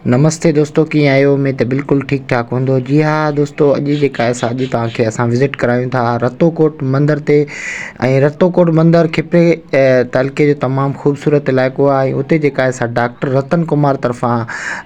नमस्ते दोस्तों, कीअं आहियो? मैं तो बिल्कुल ठीक ठाक हूंदो। जी हाँ दोस्तों, अॼु जेका आहे अॼु तव्हांखे असां विज़िट करायूं था रतोकोट मंदर ते। ऐं रतोकोट मंदर खिपरे तालुके जो तमामु ख़ूबसूरत इलाइक़ो आहे। उते जेका आहे डॉक्टर रतन कुमार तरफ़ां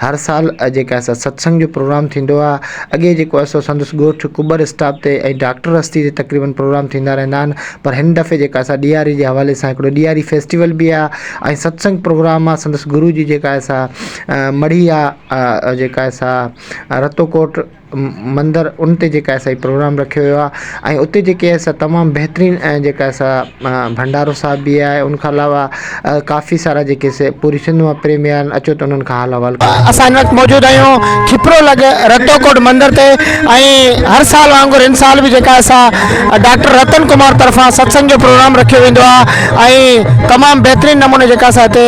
हर साल जेका आहे सत्संग जो प्रोग्राम थींदो आहे। अॻे जेको आहे संदसि ॻोठु कुबर स्टॉप ते ऐं डॉक्टर रस्ती ते तक़रीबन प्रोग्राम थींदा रहंदा आहिनि। पर हिन दफ़े जेका असां ॾियारी जे हवाले सां हिकिड़ो ॾियारी फेस्टिवल बि आहे ऐं सत्संग प्रोग्राम आहे। संदसि गुरु जी जेका आहे मढ़ी आहे जेका आहे रतोकोट मंदर उन ते जेका आहे प्रोग्राम रखियो वियो आहे। ऐं उते जेके आहे तमामु बहितरीनु जेका आहे भंडारो साहिब बि आहे। उनखां अलावा काफ़ी सारा जेके पूरी सिंध मां प्रेमी आहिनि, अचो त उन्हनि खां हाल अहिवाल असां हिन वक़्तु मौजूदु आहियूं खिपरो लॻे रतोकोट मंदर ते। ऐं हर साल वांगुरु हिन साल बि जेका असां डॉक्टर रतन कुमार तरफ़ां सत्संग जो प्रोग्राम रखियो वेंदो आहे। ऐं तमामु बहितरीनु नमूने जेका असां हिते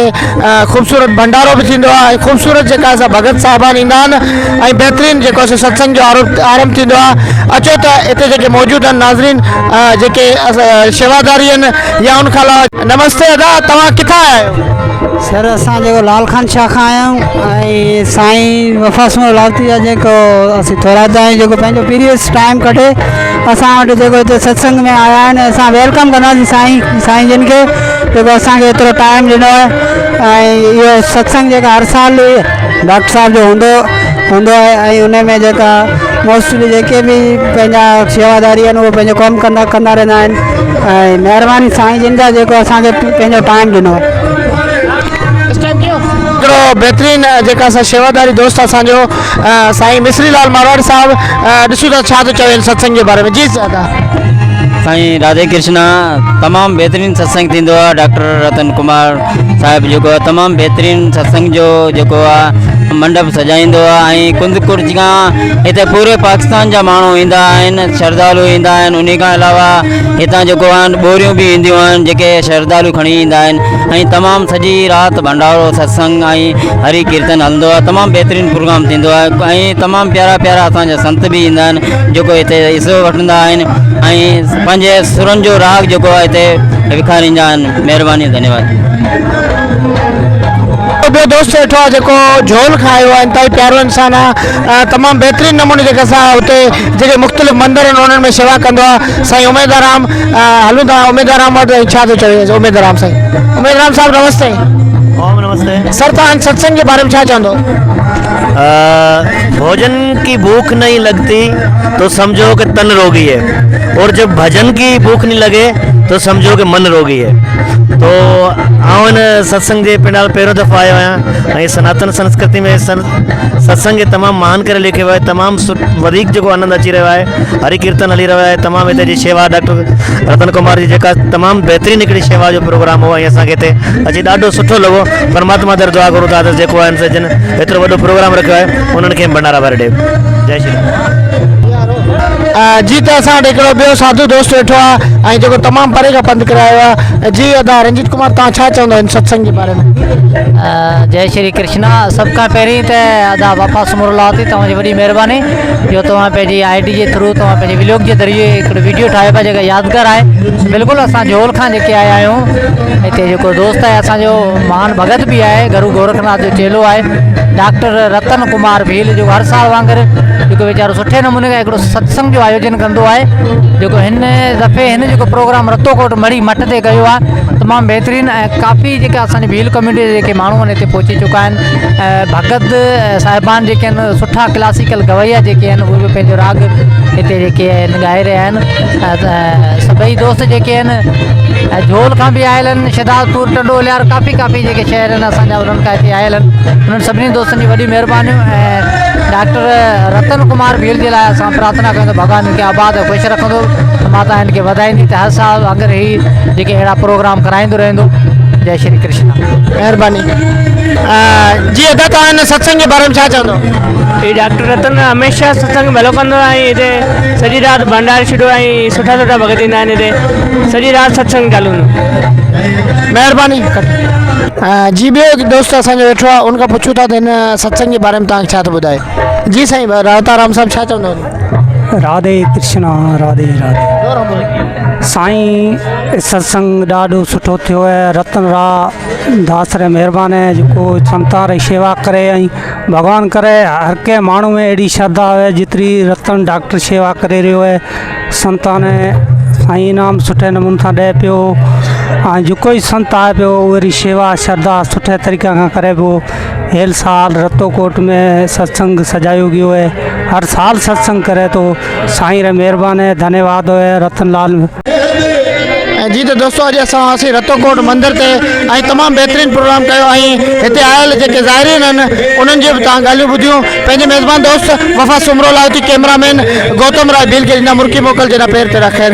ख़ूबसूरत भंडारो बि थींदो आहे। ऐं ख़ूबसूरत जेका असां भगत साहिबान ईंदा आहिनि ऐं बहितरीनु जेको आहे सत्संग जो आरंभ थींदो आहे। अचो त हिते जेके मौजूदु आहिनि नाज़रीन जेके शेवादारी आहिनि या उनखां अलावा नमस्ते अदा, तव्हां किथां आया आहियो? सर असां जेको लाल खान शाह खां आया आहियूं ऐं साईं वफ़ासूं लावती जा जेको असीं थोराईंदा आहियूं जेको पंहिंजो पीरियड्स टाइम कढे असां वटि जेको हिते सत्संग में आया आहिनि। असां वेलकम कंदासीं साईं जिन खे जेको असांखे एतिरो टाइम ॾिनो आहे। ऐं इहो सत्संग जेका हर साल डॉक्टर साहिब जो हूंदो आहे ऐं उन में जेका मोस्टली जेके बि पंहिंजा शेवादारी आहिनि उहे पंहिंजो कमु कंदा रहंदा आहिनि। ऐं महिरबानी साईं जिन जा जेको असांखे पंहिंजो टाइम ॾिनो आहे। हिकिड़ो बहितरीनु जेका असां शेवादारी दोस्त असांजो साईं मिसरी लाल मारवाड़ी साहिबु, ॾिसूं था छा थो चवे सत्संग जे बारे में। जी दादा। साईं राधे कृष्णा, तमामु बहितरीनु सत्संग थींदो आहे। डॉक्टर रतन कुमार साहिबु जेको आहे तमामु बहितरीनु सत्संग जो जेको आहे मंडप सजाईंदो आहे। ऐं कुंद कुर्ज खां हिते पूरे पाकिस्तान जा माण्हू ईंदा आहिनि, श्रद्धालु ईंदा आहिनि। उन खां अलावा हितां जेको आहिनि ॿोरियूं बि ईंदियूं आहिनि जेके श्रद्धालु खणी ईंदा आहिनि। ऐं तमामु सॼी राति भंडारो सत्संग ऐं हरि कीर्तन हलंदो आहे। तमामु बहितरीनु प्रोग्राम थींदो आहे। ऐं तमामु प्यारा प्यारा असांजा संत बि ईंदा आहिनि जेको हिते हिसो वठंदा आहिनि ऐं पंहिंजे सुरनि जो राग जेको आहे हिते विखारींदा आहिनि। महिरबानी, धन्यवाद। ॿियो दोस्त वेठो आहे जेको झोल खायो आहे, इंतहाई प्यारो इंसानु आहे। तमामु बहितरीनु नमूने जेके असां हुते जेके मुख़्तलिफ़ मंदर आहिनि उन्हनि में शेवा कंदो आहे। साईं उमेदाराम हलूं था उमेदाराम वटि, छा थो चवे उमेदाराम साईं? उमेदाराम साहिबु नमस्ते। ओम नमस्ते सर, तव्हां सत्संग के बारे में क्या चाहते हो? भोजन की भूख नहीं लगती तो समझो कि तन रोगी है, और जब भजन की भूख नहीं लगे तो समझो कि मन रोगी है। तो आउं सत्संग के पिंडाल पहिरियों दफ़ो आयो आहियां। सनातन संस्कृति में सत्संग तमामु मान करे लिखियो आहे। तमामु वधीक जेको आनंद अची रहियो आहे। हरि कीर्तन हली रहियो आहे। तमामु हिते जी शेवा डॉक्टर रतन कुमार जी जेका तमामु बहितरीनु हिकिड़ी शेवा जो प्रोग्राम हो। ऐं असांखे हिते अची ॾाढो सुठो लॻो। परमात्मा दर दुआ करूं था त जेको आहे जिन एतिरो वॾो प्रोग्राम रखियो आहे उन्हनि खे भंडारा भरे ॾियो। जय श्री राम। जी त असां वटि हिकिड़ो ॿियो साधू दोस्त वेठो आहे ऐं जेको तमामु परे खां पंधु करे आयो आहे। जी अदा रंजीत कुमार, तव्हां छा चवंदा आहिनि सत्संग जे बारे में? जय श्री कृष्णा। सभ खां पहिरीं त अदा वापसि मुरलावती तव्हांजी वॾी महिरबानी जो तव्हां पंहिंजी ID जे थ्रू तव्हां पंहिंजे विलोक जे ज़रिए हिकिड़ो वीडियो ठाहियो पिया जेका यादगार आहे। बिल्कुलु असां झोल खां जेके आया आहियूं। हिते जेको दोस्त आहे असांजो महान भगत बि आहे, गुरु गोरखनाथ जो चेलो आहे, डॉक्टर रतन कुमार भील, जेको हर साल वांगुरु जेको वीचारो सुठे नमूने खां हिकिड़ो सत्संग जो आयोजन कंदो आहे। जेको हिन दफ़े हिन जेको प्रोग्राम रतोकोट मढ़ी मठ ते कयो आहे तमामु बहितरीनु। ऐं काफ़ी जेके असांजी भील कम्यूनिटी जे जेके माण्हू आहिनि हिते पहुची चुका आहिनि। भगत साहिबान जेके आहिनि, सुठा क्लासिकल गवैया जेके आहिनि उहे बि पंहिंजो राग हिते जेके आहिनि ॻाए रहिया आहिनि। सभई दोस्त जेके आहिनि झोल खां बि आयल आहिनि, शिदातपुर टंडोलियार काफ़ी जेके शहर आहिनि असांजा उन्हनि खां हिते आयल आहिनि। उन्हनि सभिनी दोस्तनि जी वॾी महिरबानियूं। ऐं डॉक्टर रतन कुमार भील जे लाइ असां प्रार्थना कयूं त भॻवान हिनखे आबाद ऐं ख़ुशि रखंदो। माता हिनखे वधाईंदी त हर साल वांगुरु ई जेके अहिड़ा प्रोग्राम कराईंदो रहंदो। जय श्री कृष्ण, महिरबानी। जी अदा, तव्हां हिन सत्संग जे बारे में छा चवंदो? ये डॉक्टर रतन हमेशा सत्संग भलो कंदो आहे। हिते सॼी राति भंडार छॾियो ऐं सुठा भगत ईंदा आहिनि। हिते सॼी राति सत्संग चालू हूंदो। महिरबानी। जी ॿियो हिकु दोस्त असांजो वेठो आहे, उनखां पुछूं था त हिन सत्संग जे बारे में तव्हांखे छा थो ॿुधाए? जी साईं राताराम साहिबु छा चवंदा आहिनि? राधे कृष्णा, राधे राधे। साईं सत्संग ॾाढो सुठो थियो आहे। रतन रा दास रे महिरबानी आहे जेको संतां री शेवा करे ऐं भॻवानु करे हर कंहिं माण्हू में अहिड़ी श्रद्धा आहे जेतिरी रतन डॉक्टर शेवा करे रहियो आहे। संतां ने साईं इनाम सुठे नमूने सां ॾिए पियो ऐं जेको ई संत आहे पियो उहा शेवा श्रद्धा सुठे तरीक़े सां करे पियो। हेल साल रतोकोट में सत्संग सजायो गयो है, हर साल सत्संग करे तो साईं रे महिरबानी है। धन्यवाद है रतनलाल। जी तो दोस्तों अॼु असां हुआसीं रतोकोट मंदिर ते ऐं तमामु बहितरीनु प्रोग्राम कयो ऐं हिते आयल जेके ज़ाइरीन आहिनि उन्हनि जी बि तव्हां ॻाल्हियूं ॿुधियूं। पंहिंजे मेज़बान दोस्त वफ़ा सुमरो लाहौती कैमरामैन गौतम राय भील खे ॾिना मुर्की मोकल जे पेर ते ख़ैर